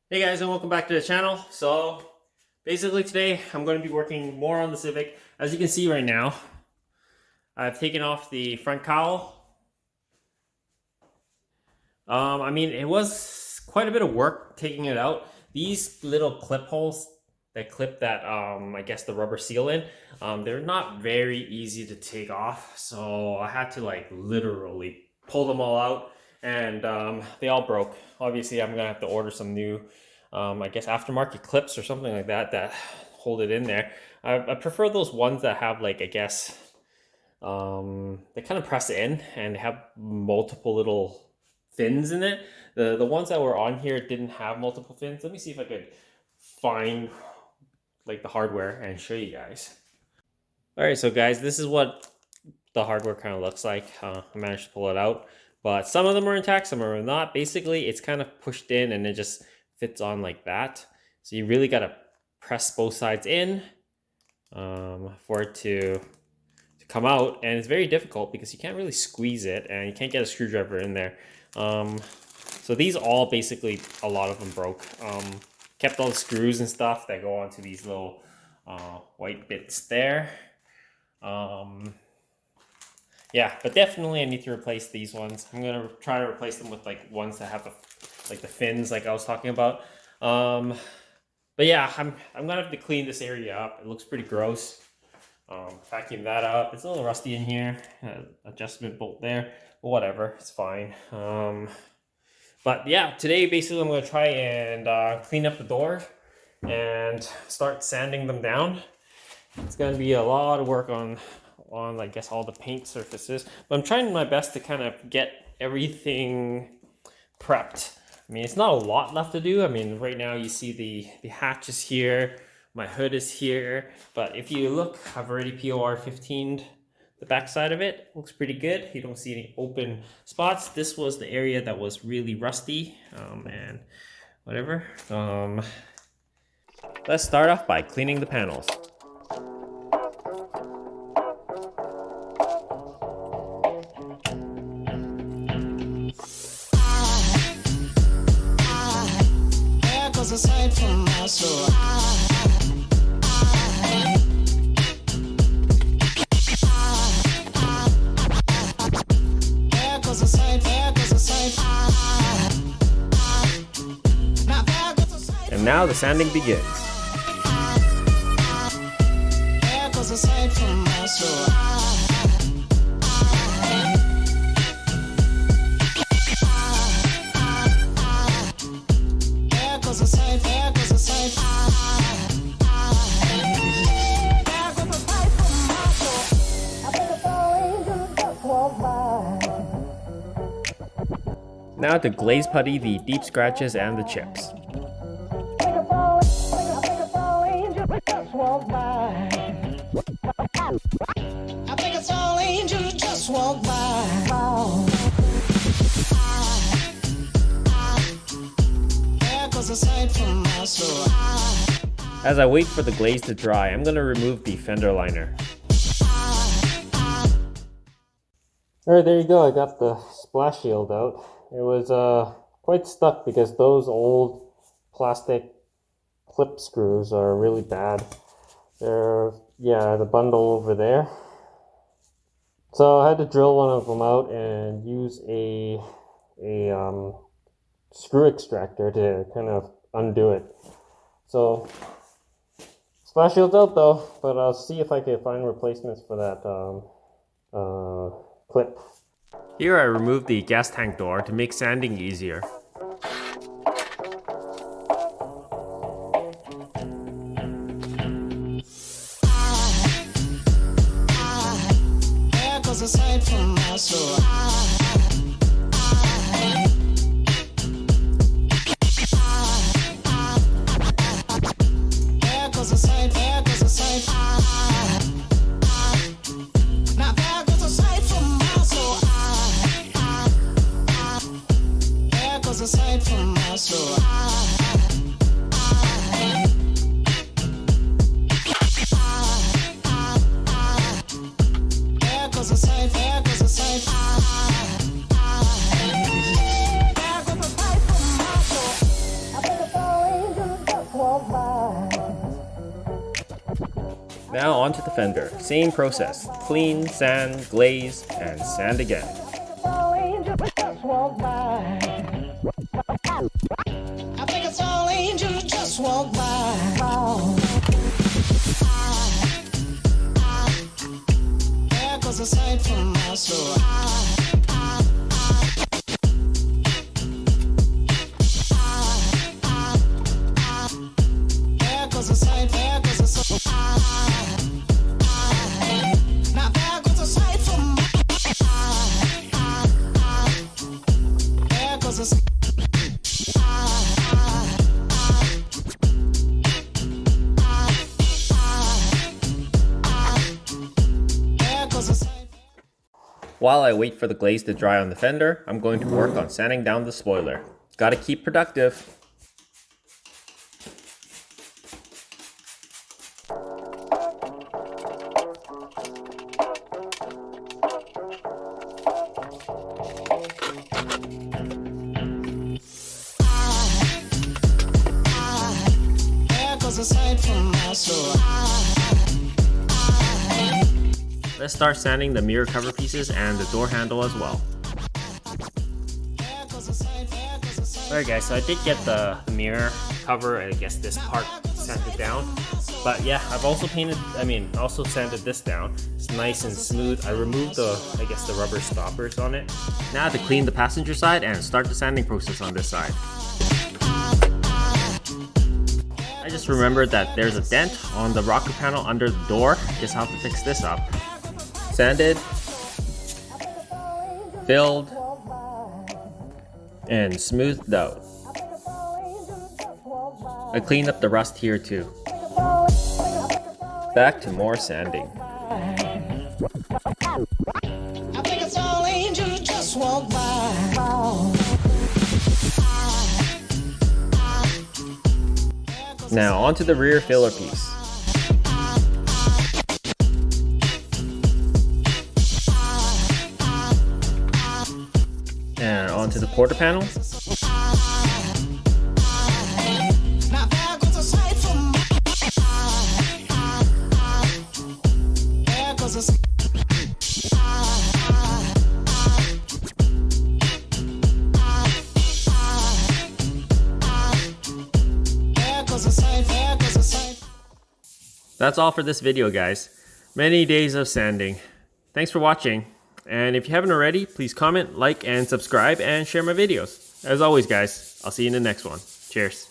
Hey guys, and welcome back to the channel. So basically today I'm going to be working more on the Civic. As you can see right now, I've taken off the front cowl. I mean, it was quite a bit of work taking it out. These little clip holes that clip that I guess the rubber seal in, they're not very easy to take off. So I had to like literally pull them all out, and they all broke. Obviously I'm gonna have to order some new I guess aftermarket clips or something like that that hold it in there. I prefer those ones that have like, I guess, they kind of press in and have multiple little fins in it. The ones that were on here didn't have multiple fins. Let me see if I could find like the hardware and show you guys. All right, so guys, this is what the hardware kind of looks like. I managed to pull it out, but some of them are intact, some are not. Basically, it's kind of pushed in and it just fits on like that. So you really got to press both sides in for it to come out, and it's very difficult because you can't really squeeze it and you can't get a screwdriver in there. So these all basically, a lot of them broke. Kept all the screws and stuff that go onto these little white bits there. Yeah, but definitely I need to replace these ones. I'm gonna try to replace them with like ones that have like the fins, like I was talking about. But yeah, I'm gonna have to clean this area up. It looks pretty gross. Vacuum that up. It's a little rusty in here. Adjustment bolt there, but whatever, it's fine. But yeah, today basically I'm gonna try and clean up the door and start sanding them down. It's gonna be a lot of work on I guess all the paint surfaces, but I'm trying my best to kind of get everything prepped. I mean, it's not a lot left to do. I mean, right now you see the hatch is here, my hood is here, but if you look, I've already POR 15'd the back side of it. Looks pretty good. You don't see any open spots. This was the area that was really rusty and whatever. Let's start off by cleaning the panels. Aside from my soul, and now the sanding begins. aside from my soul. Now to glaze putty the deep scratches and the chips. I think it's all angels just walk by. There goes a sight from my soul. As I wait for the glaze to dry, I'm going to remove the fender liner. Alright, there you go. I got the splash shield out. It was quite stuck because those old plastic clip screws are really bad. They're, yeah, the bundle over there. So I had to drill one of them out and use a screw extractor to kind of undo it. So splash shield's out though, but I'll see if I can find replacements for that clip. Here I removed the gas tank door to make sanding easier. There goes a sight from my soul. There goes a sight, there goes a sight. Now there goes a sight from my soul. There goes a sight from my soul. There goes a sight, there goes a sight. Now onto the fender. Same process. Clean, sand, glaze, and sand again. I think it's all angels just walk by. There goes a sight from my soul. There goes a sight, there goes a soul. Now there goes a sight from my there goes a sight. While I wait for the glaze to dry on the fender, I'm going to work on sanding down the spoiler. Gotta keep productive. There goes a sight from my soul. Let's start sanding the mirror cover pieces and the door handle as well. Alright guys, so I did get the mirror cover and I guess this part sanded down. But yeah, I've also also sanded this down. It's nice and smooth. I removed the rubber stoppers on it. Now I have to clean the passenger side and start the sanding process on this side. I just remembered that there's a dent on the rocker panel under the door. Guess I'll have to fix this up. Sanded, filled, and smoothed out. I cleaned up the rust here too. Back to more sanding. I think it's all angels just walk by. Now onto the rear filler piece. And onto the quarter panel. Now there goes a sight from there goes a sight. That's all for this video, guys. Many days of sanding. Thanks for watching. And if you haven't already, please comment, like, and subscribe, and share my videos. As always, guys, I'll see you in the next one. Cheers.